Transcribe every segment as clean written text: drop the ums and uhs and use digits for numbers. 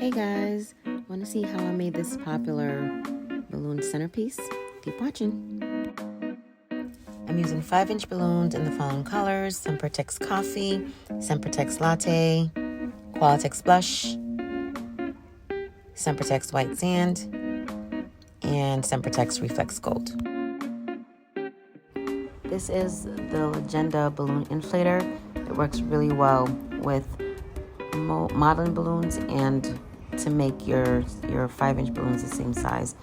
Hey guys, want to see how I made this popular balloon centerpiece? Keep watching. I'm using 5-inch balloons in the following colors: Sempertex Coffee, Sempertex Latte, Qualitex Blush, Sempertex White Sand, and Sempertex Reflex Gold. This is the Legenda balloon inflator. It works really well with modeling balloons and to make your 5-inch balloons the same size.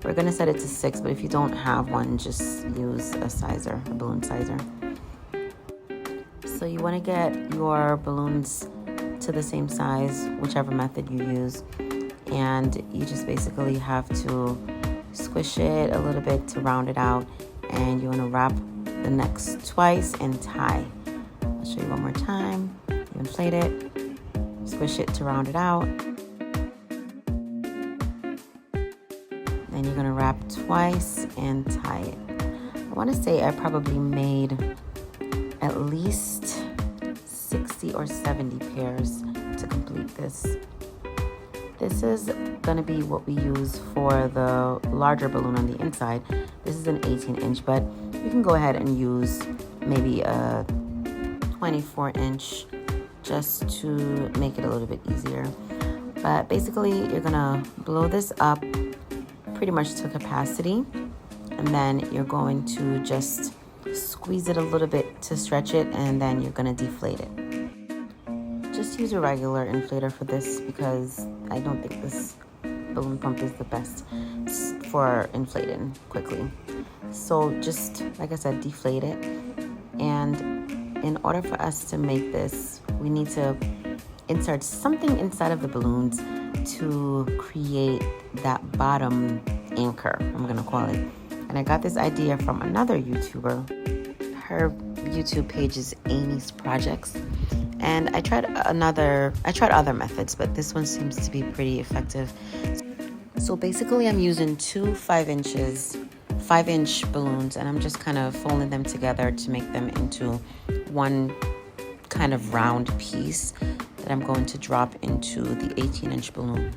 We're going to set it to 6, but if you don't have one, just use a balloon sizer. So you want to get your balloons to the same size, whichever method you use, and you just basically have to squish it a little bit to round it out, and you want to wrap the necks twice and tie. I'll show you one more time. You inflate it, squish it to round it out. Then you're gonna wrap twice and tie it. I wanna say I probably made at least 60 or 70 pairs to complete this. This is gonna be what we use for the larger balloon on the inside. This is an 18-inch, but you can go ahead and use maybe a 24-inch just to make it a little bit easier. But basically, you're gonna blow this up pretty much to capacity, and then you're going to just squeeze it a little bit to stretch it, and then you're gonna deflate it. Just use a regular inflator for this because I don't think this balloon pump is the best for inflating quickly. So just, like I said, deflate it. And in order for us to make this, we need to insert something inside of the balloons to create that bottom anchor, I'm gonna call it. And I got this idea from another YouTuber. Her YouTube page is Amy's Projects. And I tried other methods, but this one seems to be pretty effective. So basically I'm using two 5-inch balloons, and I'm just kind of folding them together to make them into one kind of round piece that I'm going to drop into the 18-inch balloon.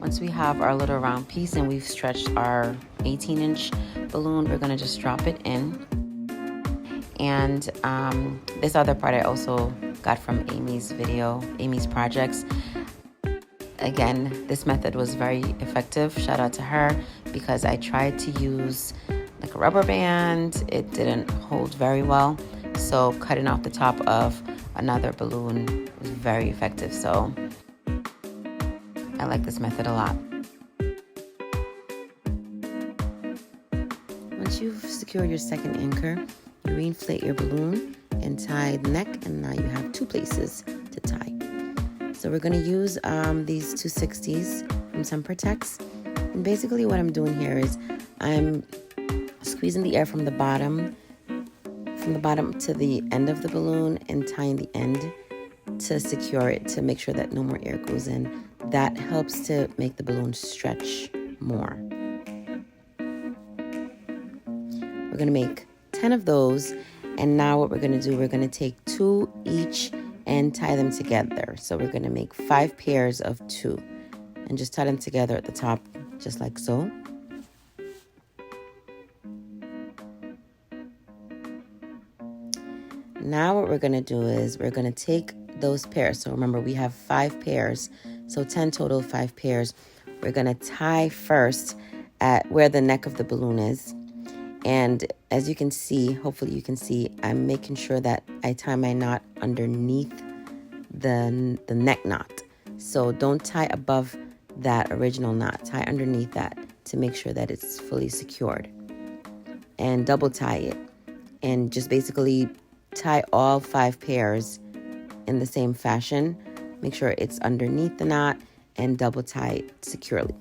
Once we have our little round piece and we've stretched our 18-inch balloon, we're going to just drop it in. And this other part I also got from Amy's video, Amy's Projects. Again, this method was very effective. Shout out to her, because I tried to use like a rubber band. It didn't hold very well. So cutting off the top of another balloon was very effective. So I like this method a lot. Once you've secured your second anchor, you reinflate your balloon and tie the neck, and now you have two places to tie. So we're going to use these 260s from Sempertex. And basically what I'm doing here is I'm squeezing the air from the bottom to the end of the balloon and tying the end to secure it, to make sure that no more air goes in. That helps to make the balloon stretch more. We're going to make 10 of those. And now what we're going to do, we're going to take 2 each and tie them together. So we're going to make 5 pairs of 2 and just tie them together at the top, just like so. Now what we're going to do is we're going to take those pairs. So remember, we have 5 pairs, so 10 total, 5 pairs. We're going to tie first at where the neck of the balloon is. And as you can see, hopefully you can see, I'm making sure that I tie my knot underneath the neck knot. So don't tie above that original knot. Tie underneath that to make sure that it's fully secured. And double tie it. And just basically tie all 5 pairs in the same fashion. Make sure it's underneath the knot and double tie it securely.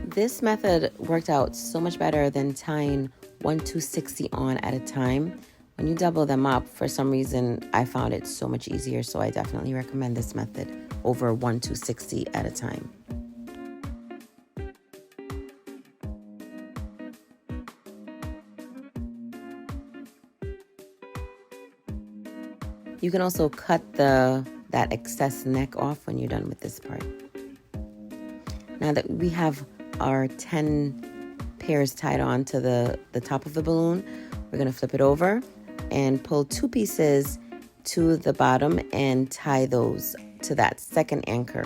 This method worked out so much better than tying 1 260 on at a time. When you double them up, for some reason, I found it so much easier, so I definitely recommend this method over 1/260 at a time. You can also cut that excess neck off when you're done with this part. Now that we have our 10 pairs tied on to the top of the balloon, we're going to flip it over and pull 2 pieces to the bottom and tie those to that second anchor.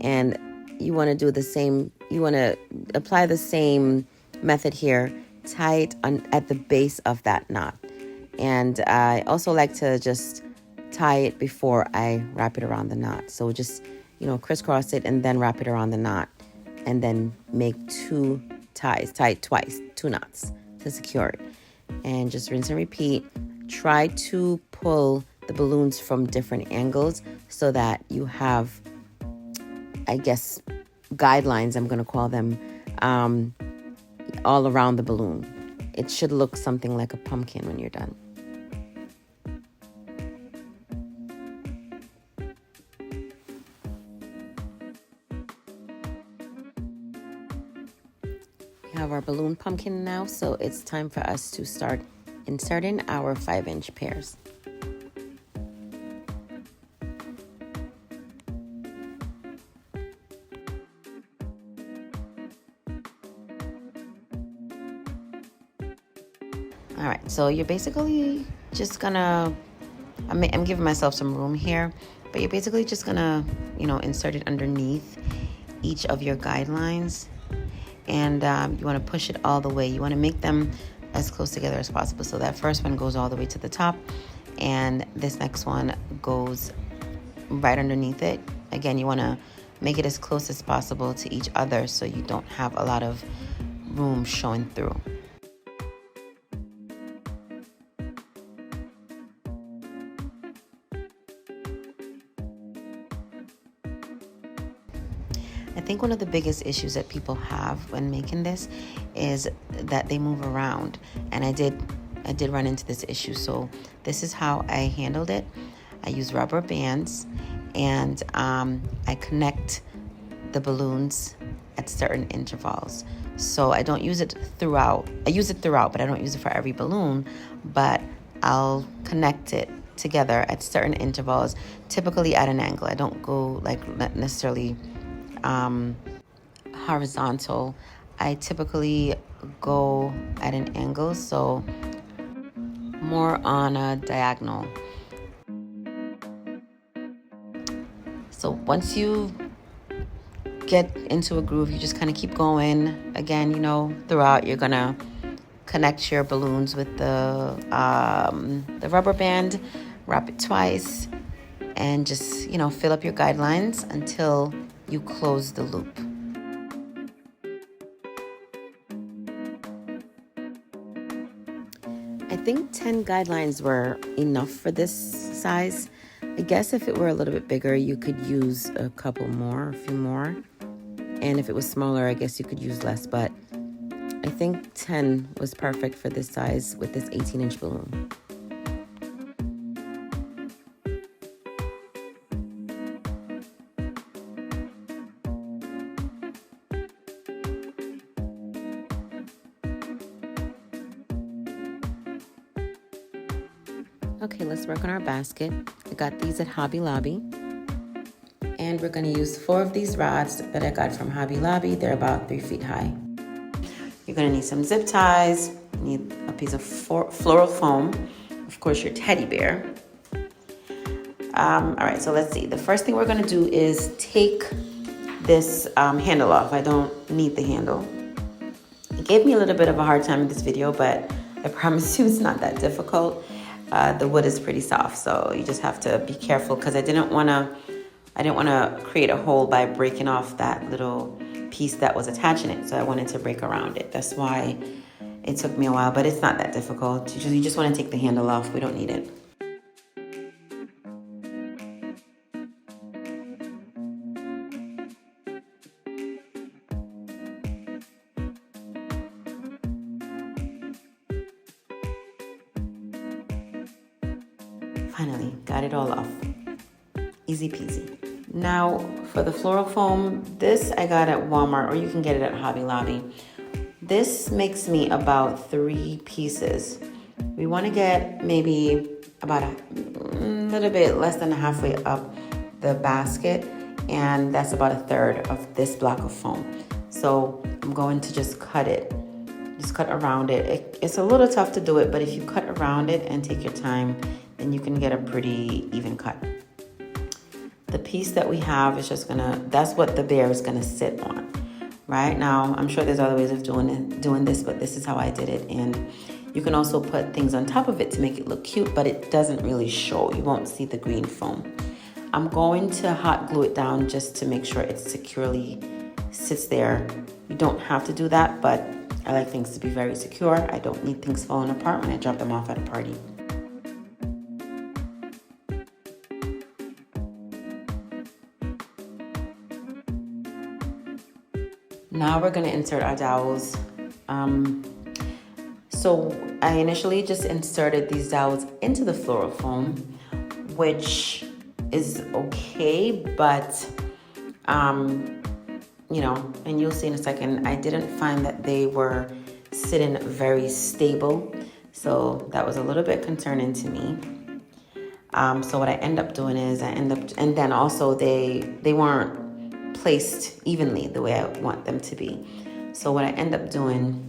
And you want to do the same, you want to apply the same method here, tie it at the base of that knot. And I also like to just tie it before I wrap it around the knot. So just, crisscross it and then wrap it around the knot, and then make 2 ties, tie it twice, 2 knots to secure it. And just rinse and repeat. Try to pull the balloons from different angles so that you have, I guess, guidelines, I'm going to call them, all around the balloon. It should look something like a pumpkin when you're done. We have our balloon pumpkin now, so it's time for us to start inserting our 5-inch pairs. All right, so you're basically just gonna, I'm giving myself some room here, but you're basically just gonna, insert it underneath each of your guidelines. And you want to push it all the way. You want to make them as close together as possible. So that first one goes all the way to the top, and this next one goes right underneath it. Again, you want to make it as close as possible to each other so you don't have a lot of room showing through. I think one of the biggest issues that people have when making this is that they move around, and I did run into this issue. So this is how I handled it. I use rubber bands, and I connect the balloons at certain intervals. So I don't use it throughout. I use it throughout, but I don't use it for every balloon. But I'll connect it together at certain intervals, typically at an angle. I don't go not necessarily horizontal. I typically go at an angle, so more on a diagonal. So once you get into a groove, you just kind of keep going. Again, throughout you're gonna connect your balloons with the rubber band, wrap it twice, and just fill up your guidelines until you close the loop. I think 10 guidelines were enough for this size. I guess if it were a little bit bigger, you could use a couple more, a few more. And if it was smaller, I guess you could use less. But I think 10 was perfect for this size with this 18-inch balloon. Okay, let's work on our basket. I got these at Hobby Lobby. And we're gonna use 4 of these rods that I got from Hobby Lobby. They're about 3 feet high. You're gonna need some zip ties. You need a piece of floral foam. Of course, your teddy bear. All right, so let's see. The first thing we're gonna do is take this handle off. I don't need the handle. It gave me a little bit of a hard time in this video, but I promise you it's not that difficult. The wood is pretty soft, so you just have to be careful, because I didn't want to create a hole by breaking off that little piece that was attaching it. So I wanted to break around it. That's why it took me a while, but it's not that difficult. You just want to take the handle off. We don't need it. Finally, got it all off. Easy peasy. Now for the floral foam, this I got at Walmart, or you can get it at Hobby Lobby. This makes me about 3 pieces. We want to get maybe about a little bit less than halfway up the basket, and that's about 1/3 of this block of foam. So I'm going to just cut it. Just cut around it. It's a little tough to do it, but if you cut around it and take your time, then you can get a pretty even cut. The piece that we have is just that's what the bear is gonna sit on. Right now, I'm sure there's other ways of doing this, but this is how I did it. And you can also put things on top of it to make it look cute, but it doesn't really show. You won't see the green foam. I'm going to hot glue it down just to make sure it securely sits there. You don't have to do that, but I like things to be very secure. I don't need things falling apart when I drop them off at a party. Now we're gonna insert our dowels. So I initially just inserted these dowels into the floral foam, which is okay, but you know, and you'll see in a second, I didn't find that they were sitting very stable. So that was a little bit concerning to me. So what I end up doing is and then also they weren't placed evenly the way I want them to be. So what I end up doing,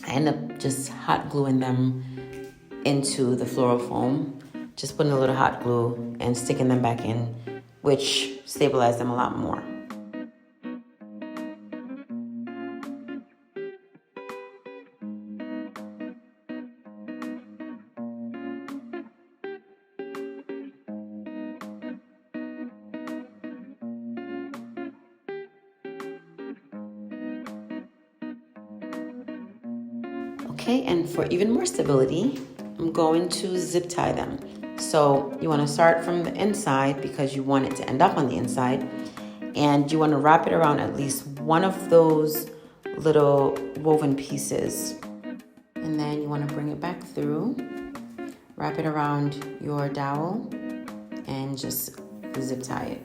I end up just hot gluing them into the floral foam, just putting a little hot glue and sticking them back in, which stabilized them a lot more. Okay, and for even more stability, I'm going to zip tie them. So you want to start from the inside because you want it to end up on the inside, and you want to wrap it around at least one of those little woven pieces. And then you want to bring it back through, wrap it around your dowel, and just zip tie it.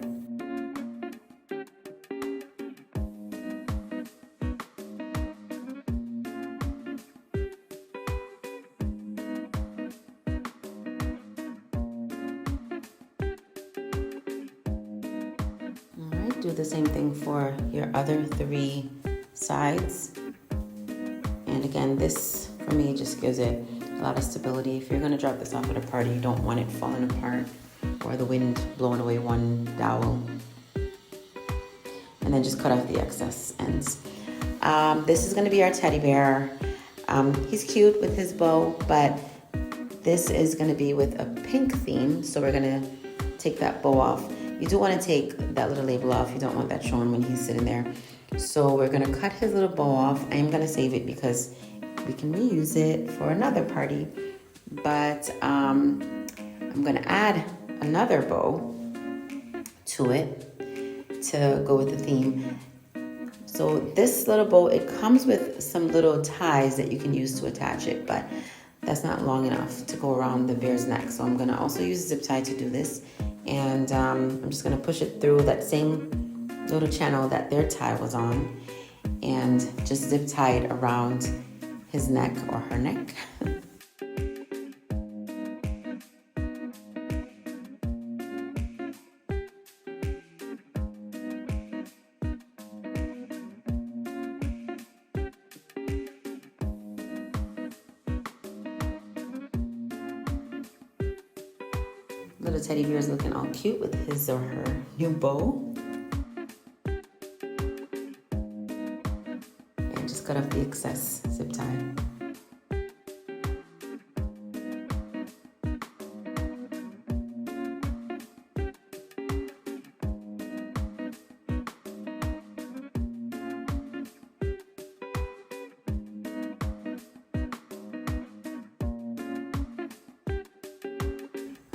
Do the same thing for your other 3 sides. And again, this for me just gives it a lot of stability. If you're gonna drop this off at a party, you don't want it falling apart or the wind blowing away one dowel. And then just cut off the excess ends. This is gonna be our teddy bear. He's cute with his bow, but this is gonna be with a pink theme. So we're gonna take that bow off. You do want to take that little label off. You don't want that showing when he's sitting there. So we're going to cut his little bow off. I am going to save it because we can reuse it for another party. But I'm going to add another bow to it to go with the theme. So this little bow, it comes with some little ties that you can use to attach it, but that's not long enough to go around the bear's neck. So I'm going to also use a zip tie to do this. And I'm just going to push it through that same little channel that their tie was on and just zip tie it around his neck or her neck. Little teddy bear is looking all cute with his or her new bow. And just cut off the excess zip tie.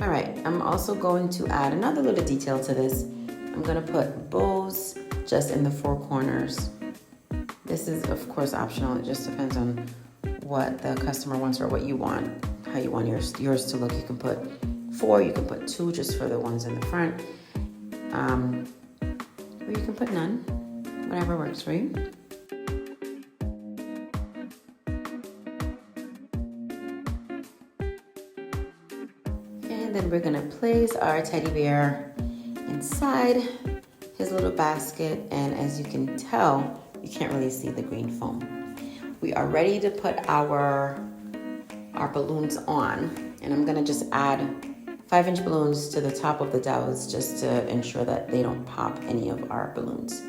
All right, I'm also going to add another little detail to this. I'm gonna put bows just in the 4 corners. This is of course optional. It just depends on what the customer wants or what you want, how you want yours to look. You can put 4, you can put 2 just for the ones in the front. or you can put none, whatever works for you. And then we're gonna place our teddy bear inside his little basket, and as you can tell, you can't really see the green foam. We are ready to put our balloons on, and I'm gonna just add 5-inch balloons to the top of the dowels just to ensure that they don't pop any of our balloons.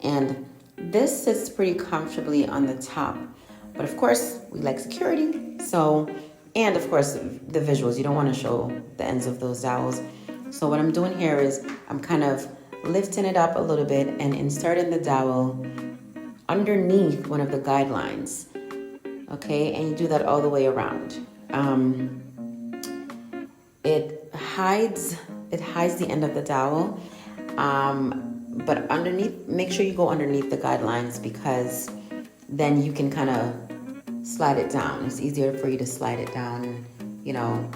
And this sits pretty comfortably on the top, but of course we like security, so, and of course the visuals, you don't want to show the ends of those dowels. So what I'm doing here is I'm kind of lifting it up a little bit and inserting the dowel underneath one of the guidelines. Okay, and you do that all the way around. It hides the end of the dowel, but underneath, make sure you go underneath the guidelines, because then you can kind of slide it down. It's easier for you to slide it down. You know,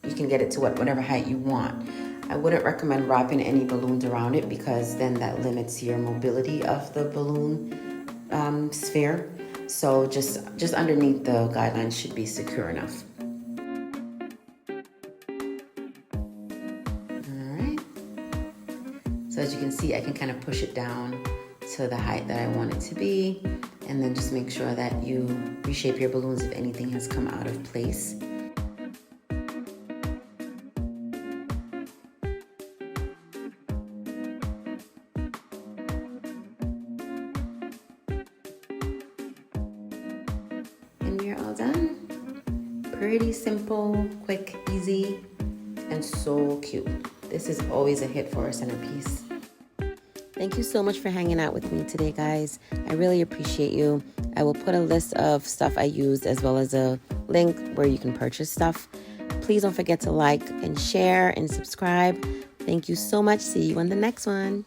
you can get it to whatever height you want. I wouldn't recommend wrapping any balloons around it, because then that limits your mobility of the balloon sphere. So just underneath the guidelines should be secure enough. All right. So as you can see, I can kind of push it down to the height that I want it to be, and then just make sure that you reshape your balloons if anything has come out of place. And we're all done. Pretty simple, quick, easy, and so cute. This is always a hit for a centerpiece. Thank you so much for hanging out with me today, guys. I really appreciate you. I will put a list of stuff I used as well as a link where you can purchase stuff. Please don't forget to like and share and subscribe. Thank you so much. See you on the next one.